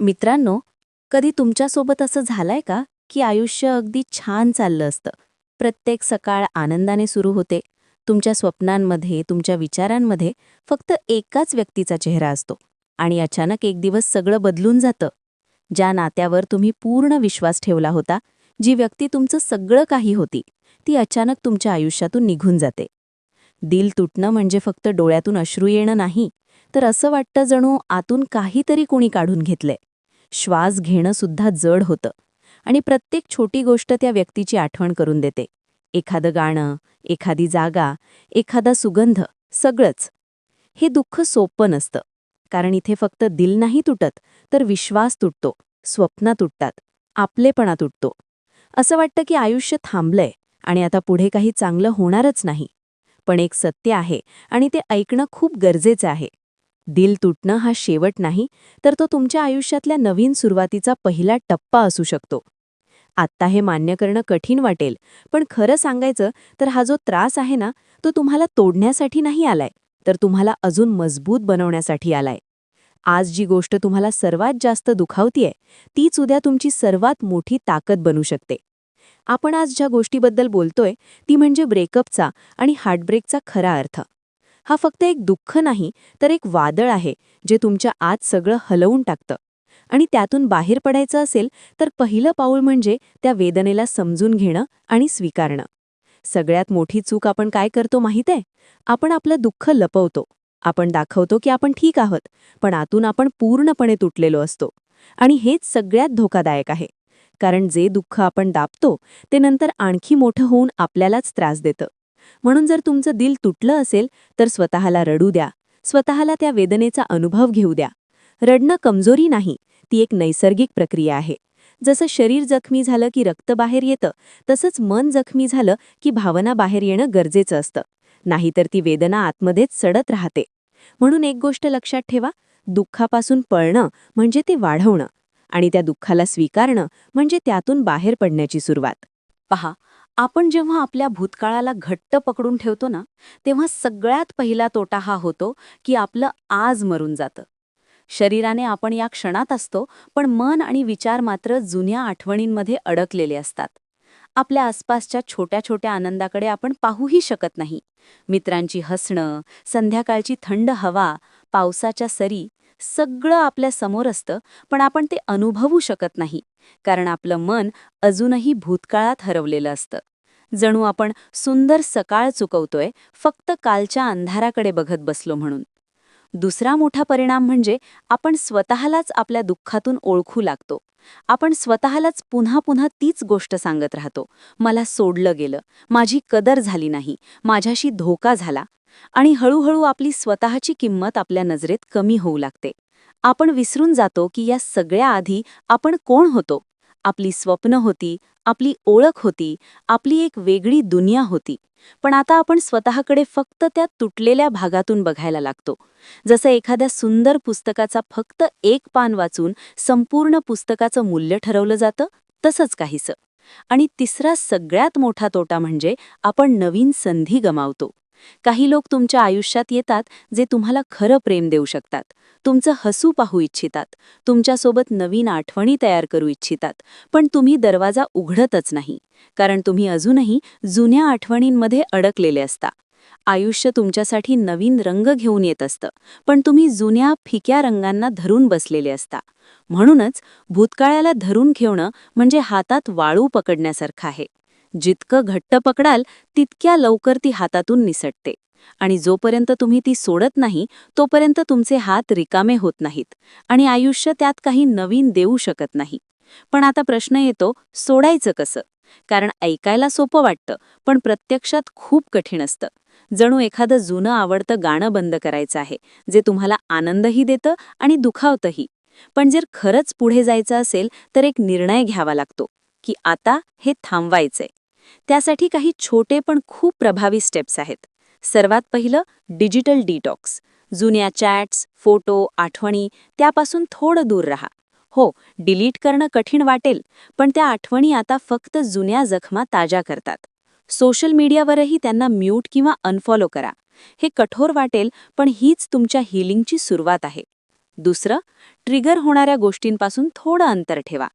मित्रांनो, कधी तुमच्यासोबत असं झालंय का, की आयुष्य अगदी छान चाललं असतं? प्रत्येक सकाळ आनंदाने सुरू होते. तुमच्या स्वप्नांमध्ये, तुमच्या विचारांमध्ये फक्त एकाच व्यक्तीचा चेहरा असतो आणि अचानक एक दिवस सगळं बदलून जातं. ज्या नात्यावर तुम्ही पूर्ण विश्वास ठेवला होता, जी व्यक्ती तुमचं सगळं काही होती, ती अचानक तुमच्या आयुष्यातून निघून जाते. दिल तुटणं म्हणजे फक्त डोळ्यातून अश्रू येणं नाही, तर असं वाटतं जणू आतून काहीतरी कोणी काढून घेतलंय. श्वास घेणं सुद्धा जड होतं आणि प्रत्येक छोटी गोष्ट त्या व्यक्तीची आठवण करून देते. एखादं गाणं, एखादी जागा, एखादा सुगंध, सगळंच. हे दुःख सोपं नसतं, कारण इथे फक्त दिल नाही तुटत, तर विश्वास तुटतो, स्वप्न तुटतात, आपलेपणा तुटतो. असं वाटतं की आयुष्य थांबलंय आणि आता पुढे काही चांगलं होणारच नाही. पण एक सत्य आहे आणि ते ऐकणं खूप गरजेचं आहे. दिल तुटणं हा शेवट नाही, तर तो तुमच्या आयुष्यातल्या नवीन सुरुवातीचा पहिला टप्पा असू शकतो. आत्ता हे मान्य करणं कठीण वाटेल, पण खरं सांगायचं तर हा जो त्रास आहे ना, तो तुम्हाला तोडण्यासाठी नाही आलाय, तर तुम्हाला अजून मजबूत बनवण्यासाठी आलाय. आज जी गोष्ट तुम्हाला सर्वात जास्त दुखावतीये, तीच उद्या तुमची सर्वात मोठी ताकद बनू शकते. आपण आज ज्या गोष्टीबद्दल बोलतोय, ती म्हणजे ब्रेकअपचा आणि हार्टब्रेकचा खरा अर्थ. हा फक्त एक दुःख नाही, तर एक वादळ आहे, जे तुमच्या आत सगळं हलवून टाकतं. आणि त्यातून बाहेर पडायचं असेल, तर पहिलं पाऊल म्हणजे त्या वेदनेला समजून घेणं आणि स्वीकारणं. सगळ्यात मोठी चूक आपण काय करतो माहीत आहे? आपण आपलं दुःख लपवतो. आपण दाखवतो की आपण ठीक आहोत, पण आतून आपण पूर्णपणे तुटलेलो असतो. आणि हेच सगळ्यात धोकादायक आहे. कारण जे दुःख आपण दाबतो, ते नंतर आणखी मोठं होऊन आपल्यालाच त्रास देतं. म्हणून जर तुमचं दिल तुटलं असेल, तर स्वतःला रडू द्या. स्वतःला त्या वेदनेचा अनुभव घेऊ द्या. रडणं कमजोरी नाही, ती एक नैसर्गिक प्रक्रिया आहे. जसं शरीर जखमी झालं की रक्त बाहेर येतं, तसंच मन जखमी झालं की भावना बाहेर येणं गरजेचं असतं. नाहीतर ती वेदना आतमध्येच सडत राहते. म्हणून एक गोष्ट लक्षात ठेवा, दुःखापासून पळणं म्हणजे ते वाढवणं आणि त्या दुःखाला स्वीकारणं म्हणजे त्यातून बाहेर पडण्याची सुरुवात. पहा, आपण जेव्हा आपल्या भूतकाळाला घट्ट पकडून ठेवतो ना, तेव्हा सगळ्यात पहिला तोटा हा होतो की आपलं आज मरून जातं. शरीराने आपण या क्षणात असतो, पण मन आणि विचार मात्र जुन्या आठवणींमध्ये अडकलेले असतात. आपल्या आसपासच्या छोट्या छोट्या आनंदाकडे आपण पाहूही शकत नाही. मित्रांची हसणं, संध्याकाळची थंड हवा, पावसाच्या सरी, सगळं आपल्या समोर असतं, पण आपण ते अनुभवू शकत नाही, कारण आपलं मन अजूनही भूतकाळात हरवलेलं असतं. जणू आपण सुंदर सकाळ चुकवतोय, फक्त कालच्या अंधाराकडे बघत बसलो म्हणून. दुसरा मोठा परिणाम म्हणजे आपण स्वतःलाच आपल्या दुःखातून ओळखू लागतो. आपण स्वतःलाच पुन्हा पुन्हा तीच गोष्ट सांगत राहतो. मला सोडलं गेलं, माझी कदर झाली नाही, माझ्याशी धोका झाला. आणि हळूहळू आपली स्वतःची किंमत आपल्या नजरेत कमी होऊ लागते. आपण विसरून जातो की या सगळ्या आधी आपण कोण होतो. आपली स्वप्न होती, आपली ओळख होती, आपली एक वेगळी दुनिया होती. पण आता आपण स्वतःकडे फक्त त्या तुटलेल्या भागातून बघायला लागतो. जसं एखाद्या सुंदर पुस्तकाचा फक्त एक पान वाचून संपूर्ण पुस्तकाचं मूल्य ठरवलं जातं, तसंच काहीसं. आणि तिसरा सगळ्यात मोठा तोटा म्हणजे आपण नवीन संधी गमावतो. काही लोक तुमच्या आयुष्यात येतात जे तुम्हाला खरं प्रेम देऊ शकतात, तुमचं हसू पाहू इच्छितात, तुमच्यासोबत नवीन आठवणी तयार करू इच्छितात, पण तुम्ही दरवाजा उघडतच नाही, कारण तुम्ही अजूनही जुन्या आठवणींमध्ये अडकलेले असता. आयुष्य तुमच्यासाठी नवीन रंग घेऊन येत असतं, पण तुम्ही जुन्या फिक्या रंगांना धरून बसलेले असता. म्हणूनच भूतकाळाला धरून ठेवणं म्हणजे हातात वाळू पकडण्यासारखं आहे. जितकं घट्ट पकडाल, तितक्या लवकर ती हातातून निसटते. आणि जोपर्यंत तुम्ही ती सोडत नाही, तोपर्यंत तुमचे हात रिकामे होत नाहीत आणि आयुष्य त्यात काही नवीन देऊ शकत नाही. पण आता प्रश्न येतो, सोडायचं कसं? कारण ऐकायला सोपं वाटतं, पण प्रत्यक्षात खूप कठीण असतं. जणू एखादं जुनं आवडतं गाणं बंद करायचं आहे, जे तुम्हाला आनंदही देतं आणि दुखावतंही. पण जर खरंच पुढे जायचं असेल, तर एक निर्णय घ्यावा लागतो, की आता हे थांबवायचंय. त्यासाठी काही छोटे पण खूप प्रभावी स्टेप्स आहेत. सर्वात पहिलं, डिजिटल डिटॉक्स. जुन्या चॅट्स, फोटो, आठवणी त्यापासून थोडं दूर राहा. हो, डिलीट करणं कठीण वाटेल, पण त्या आठवणी आता फक्त जुन्या जखमा ताज्या करतात. सोशल मीडियावरही त्यांना म्यूट किंवा अनफॉलो करा. हे कठोर वाटेल, पण हीच तुमच्या हीलिंगची सुरुवात आहे. दुसरं, ट्रिगर होणाऱ्या गोष्टींपासून थोडं अंतर ठेवा.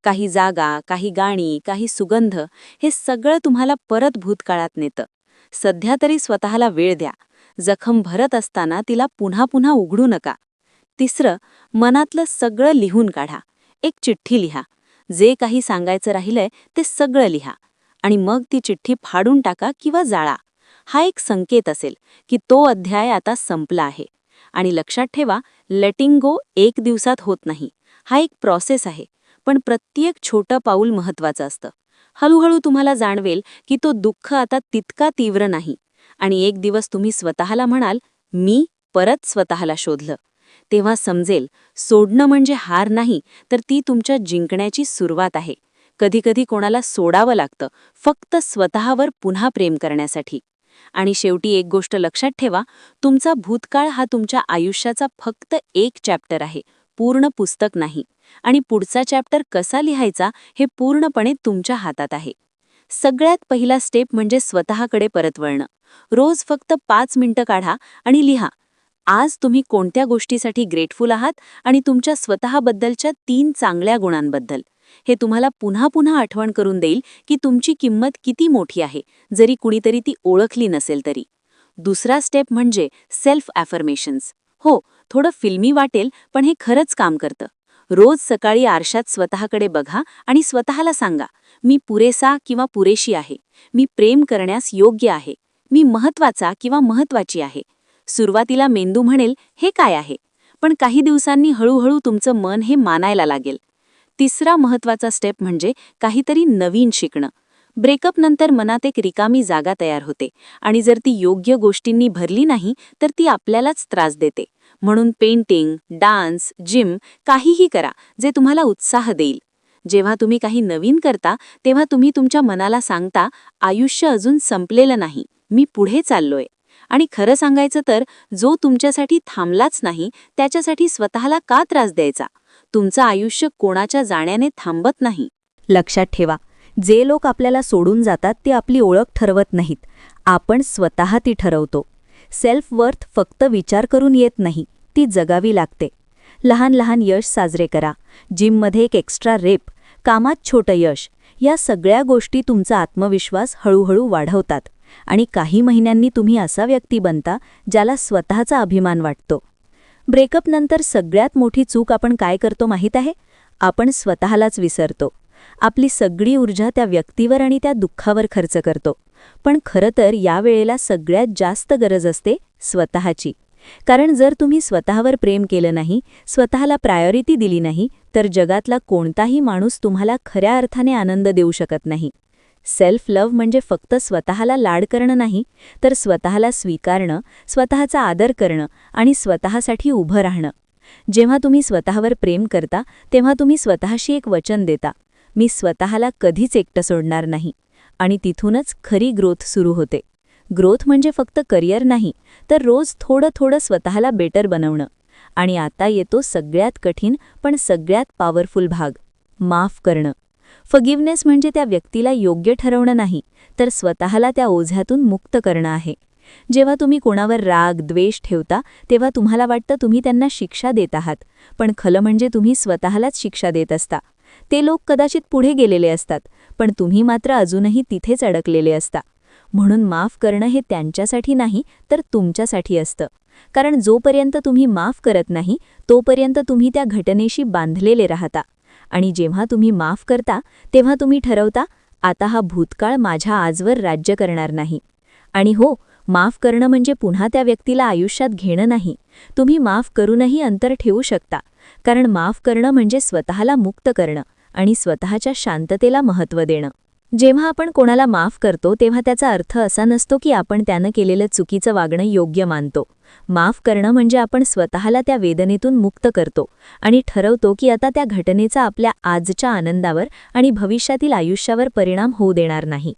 काही जागा, काही गाणी, काही सुगंध हे सगळं तुम्हाला परत भूतकाळात नेतं. सध्या तरी स्वतःला वेळ द्या. जखम भरत असताना तिला पुन्हा पुन्हा उघडू नका. तिसरं, मनातलं सगळं लिहून काढा. एक चिठ्ठी लिहा. जे काही सांगायचं राहिलंय ते सगळं लिहा. आणि मग ती चिठ्ठी फाडून टाका किंवा जाळा. हा एक संकेत असेल की तो अध्याय आता संपला आहे. आणि लक्षात ठेवा, लेटिंग गो एक दिवसात होत नाही. हा एक प्रोसेस आहे. पण प्रत्येक छोटं पाऊल महत्त्वाचं असतं. हळूहळू तुम्हाला जाणवेल की तो दुःख आता तितका तीव्र नाही. आणि एक दिवस तुम्ही स्वतःला म्हणाल, मी परत स्वतःला शोधलं. तेव्हा समजेल, सोडणं म्हणजे हार नाही, तर ती तुमच्या जिंकण्याची सुरुवात आहे. कधीकधी कोणाला सोडावं लागतं, फक्त स्वतःवर पुन्हा प्रेम करण्यासाठी. आणि शेवटी एक गोष्ट लक्षात ठेवा, तुमचा भूतकाळ हा तुमच्या आयुष्याचा फक्त एक चॅप्टर आहे, पूर्ण पुस्तक नाही. आणि पुढचा चॅप्टर कसा लिहायचा हे पूर्णपणे तुमच्या हातात आहे. सगळ्यात पहिला स्टेप म्हणजे स्वतःकडे परत वळणं. रोज फक्त 5 मिनिटं काढा आणि लिहा. आज तुम्ही कोणत्या गोष्टीसाठी ग्रेटफुल आहात आणि तुमच्या स्वतःबद्दलच्या 3 चांगल्या गुणांबद्दल. हे तुम्हाला पुन्हा पुन्हा आठवण करून देईल की तुमची किंमत किती मोठी आहे, जरी कुणीतरी ती ओळखली नसेल तरी. दुसरा स्टेप म्हणजे सेल्फ ॲफर्मेशन्स. हो, थोडं फिल्मी वाटेल, पण हे खरंच काम करतं. रोज सकाळी आरशात स्वतःकडे बघा आणि स्वतःला सांगा, मी पुरेसा किंवा पुरेशी आहे. मी प्रेम करण्यास योग्य आहे. मी महत्त्वाचा किंवा महत्त्वाची आहे. सुरुवातीला मेंदू म्हणेल, हे काय आहे? पण काही दिवसांनी हळूहळू तुमचं मन हे मानायला लागेल. तिसरा महत्त्वाचा स्टेप म्हणजे काहीतरी नवीन शिकणं. ब्रेकअप नंतर मनात एक रिकामी जागा तयार होते आणि जर ती योग्य गोष्टींनी भरली नाही तर ती आपल्यालाच त्रास देते. म्हणून पेंटिंग, डान्स, जिम काहीही करा जे तुम्हाला उत्साह देईल. जेव्हा तुम्ही काही नवीन करता तेव्हा तुम्ही तुमच्या मनाला सांगता, आयुष्य अजून संपलेलं नाही, मी पुढे चाललोय. आणि खरं सांगायचं तर जो तुमच्यासाठी थांबलाच नाही त्याच्यासाठी स्वतःला का त्रास द्यायचा? तुमचं आयुष्य कोणाच्या जाण्याने थांबत नाही. लक्षात ठेवा, जे लोक आपल्याला सोडून जातात ते आपली ओळख ठरवत नाहीत, आपण स्वतः ती ठरवतो. सेल्फ वर्थ फक्त विचार करून येत नाही, ती जगावी लागते. लहान लहान यश साजरे करा. जिममध्ये एक एक्स्ट्रा रेप, कामात छोटं यश, या सगळ्या गोष्टी तुमचा आत्मविश्वास हळूहळू वाढवतात. आणि काही महिन्यांनी तुम्ही असा व्यक्ती बनता ज्याला स्वतःचा अभिमान वाटतो. ब्रेकअप नंतर सगळ्यात मोठी चूक आपण काय करतो माहीत आहे? आपण स्वतःलाच विसरतो. आपली सगळी ऊर्जा त्या व्यक्तीवर आणि त्या दुःखावर खर्च करतो. पण खरं तर या वेळेला सगळ्यात जास्त गरज असते स्वतःची. कारण जर तुम्ही स्वतःवर प्रेम केलं नाही, स्वतःला प्रायोरिटी दिली नाही, तर जगातला कोणताही माणूस तुम्हाला खऱ्या अर्थाने आनंद देऊ शकत नाही. सेल्फ लव्ह म्हणजे फक्त स्वतःला लाड करणं नाही, तर स्वतःला स्वीकारणं, स्वतःचा आदर करणं आणि स्वतःसाठी उभं राहणं. जेव्हा तुम्ही स्वतःवर प्रेम करता तेव्हा तुम्ही स्वतःशी एक वचन देता, मी स्वतःला कधीच एकटं सोडणार नाही. आणि तिथूनच खरी ग्रोथ सुरू होते. ग्रोथ म्हणजे फक्त करिअर नाही, तर रोज थोडं थोडं स्वतःला बेटर बनवणं. आणि आता येतो सगळ्यात कठीण पण सगळ्यात पॉवरफुल भाग, माफ करणं. फॉरगिव्हनेस म्हणजे त्या व्यक्तीला योग्य ठरवणं नाही, तर स्वतःला त्या ओझ्यातून मुक्त करणं आहे. जेव्हा तुम्ही कोणावर राग, द्वेष ठेवता तेव्हा तुम्हाला वाटतं तुम्ही त्यांना शिक्षा देत आहात, पण खरं म्हणजे तुम्ही स्वतःलाच शिक्षा देत असता. ते लोक कदाचित पुढे गेलेले असतात, पण तुम्ही मात्र अजूनही तिथेच अडकलेले असता. म्हणून माफ करणं हे त्यांच्यासाठी नाही, तर तुमच्यासाठी असतं. कारण जोपर्यंत तुम्ही माफ करत नाही तोपर्यंत तुम्ही त्या घटनेशी बांधलेले राहता. आणि जेव्हा तुम्ही माफ करता तेव्हा तुम्ही ठरवता, आता हा भूतकाळ माझ्या आजवर राज्य करणार नाही. आणि हो, माफ करणं म्हणजे पुन्हा त्या व्यक्तीला आयुष्यात घेणं नाही. तुम्ही माफ करूनही अंतर ठेवू शकता. कारण माफ करणं म्हणजे स्वतःला मुक्त करणं आणि स्वतःच्या शांततेला महत्त्व देणं. जेव्हा आपण कोणाला माफ करतो तेव्हा त्याचा अर्थ असा नसतो की आपण त्यानं केलेलं चुकीचं वागणं योग्य मानतो. माफ करणं म्हणजे आपण स्वतःला त्या वेदनेतून मुक्त करतो आणि ठरवतो की आता त्या घटनेचा आपल्या आजच्या आनंदावर आणि भविष्यातील आयुष्यावर परिणाम होऊ देणार नाही.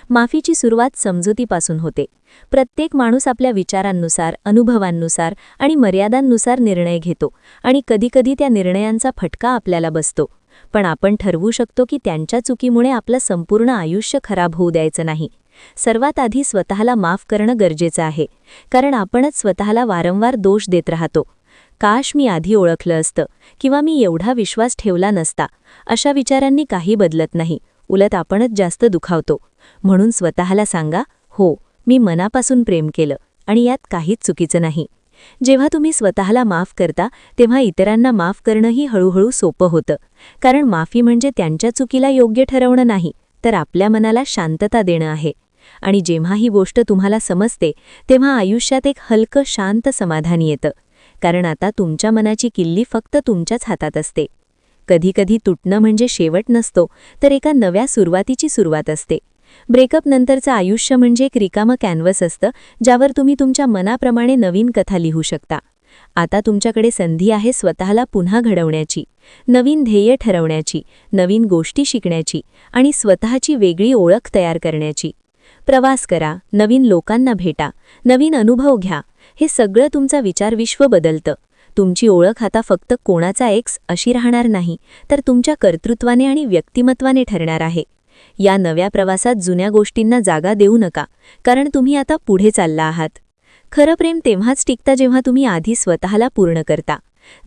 माफीची सुरुवात समजुतीपासून होते. प्रत्येक माणूस आपल्या विचारांनुसार, अनुभवांनुसार आणि मर्यादांनुसार निर्णय घेतो आणि कधीकधी त्या निर्णयांचा फटका आपल्याला बसतो. पण आपण ठरवू शकतो की त्यांच्या चुकीमुळे आपलं संपूर्ण आयुष्य खराब होऊ द्यायचं नाही. सर्वात आधी स्वतःला माफ करणं गरजेचं आहे, कारण आपणच स्वतःला वारंवार दोष देत राहतो. काश मी आधी ओळखलं असतं किंवा मी एवढा विश्वास ठेवला नसता, अशा विचारांनी काही बदलत नाही, उलट आपणच जास्त दुखावतो. म्हणून स्वतःला सांगा, हो, मी मनापासून प्रेम केलं आणि यात काहीच चुकीचं नाही. जेव्हा तुम्ही स्वतःला माफ करता तेव्हा इतरांना माफ करणंही हळूहळू सोपं होतं. कारण माफी म्हणजे त्यांच्या चुकीला योग्य ठरवणं नाही, तर आपल्या मनाला शांतता देणं आहे. आणि जेव्हा ही गोष्ट तुम्हाला समजते तेव्हा आयुष्यात एक हलकं शांत समाधान येतं. कारण आता तुमच्या मनाची किल्ली फक्त तुमच्याच हातात असते. कधीकधी तुटणं म्हणजे शेवट नसतो, तर एका नव्या सुरुवातीची सुरुवात असते. ब्रेकअप नंतरचं आयुष्य म्हणजे एक रिकामं कॅनव्हस असतं, ज्यावर तुम्ही तुमच्या मनाप्रमाणे नवीन कथा लिहू शकता. आता तुमच्याकडे संधी आहे स्वतःला पुन्हा घडवण्याची, नवीन ध्येय ठरवण्याची, नवीन गोष्टी शिकण्याची आणि स्वतःची वेगळी ओळख तयार करण्याची. प्रवास करा, नवीन लोकांना भेटा, नवीन अनुभव घ्या. हे सगळं तुमचा विचारविश्व बदलतं. तुमची ओळख आता फक्त कोणाचा एक्स अशी राहणार नाही, तर तुमच्या कर्तृत्वाने आणि व्यक्तिमत्वाने ठरणार आहे. या नव्या प्रवासात जुन्या गोष्टींना जागा देऊ नका, कारण तुम्ही आता पुढे चालला आहात. खरं प्रेम तेव्हाच टिकतं जेव्हा तुम्ही आधी स्वतःला पूर्ण करता.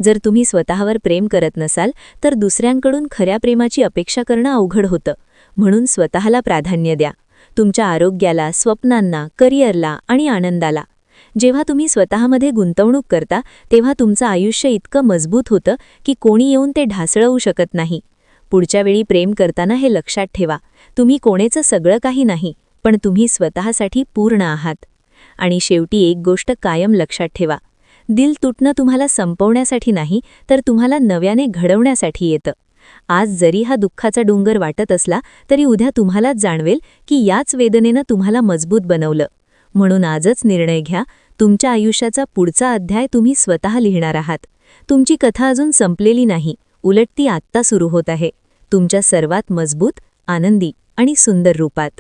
जर तुम्ही स्वतःवर प्रेम करत नसाल तर दुसऱ्यांकडून खऱ्या प्रेमाची अपेक्षा करणं अवघड होतं. म्हणून स्वतःला प्राधान्य द्या, तुमच्या आरोग्याला, स्वप्नांना, करिअरला आणि आनंदाला. जेव्हा तुम्ही स्वतःमध्ये गुंतवणूक करता तेव्हा तुमचं आयुष्य इतकं मजबूत होतं की कोणी येऊन ते ढासळवू शकत नाही. पुढच्या वेळी प्रेम करताना हे लक्षात ठेवा, तुम्ही कोणेचं सगळं काही नाही, पण तुम्ही स्वतःसाठी पूर्ण आहात. आणि शेवटी एक गोष्ट कायम लक्षात ठेवा, दिल तुटणं तुम्हाला संपवण्यासाठी नाही, तर तुम्हाला नव्याने घडवण्यासाठी येतं. आज जरी हा दुःखाचा डोंगर वाटत असला तरी उद्या तुम्हालाच जाणवेल की याच वेदनेनं तुम्हाला मजबूत बनवलं. म्हणून आजच निर्णय घ्या, तुमच्या आयुष्याचा पुढचा अध्याय तुम्ही स्वतः लिहिणार आहात. तुमची कथा अजून संपलेली नाही, उलट ती आत्ता सुरू होत आहे, तुमच्या सर्वात मजबूत, आनंदी आणि सुंदर रूपात.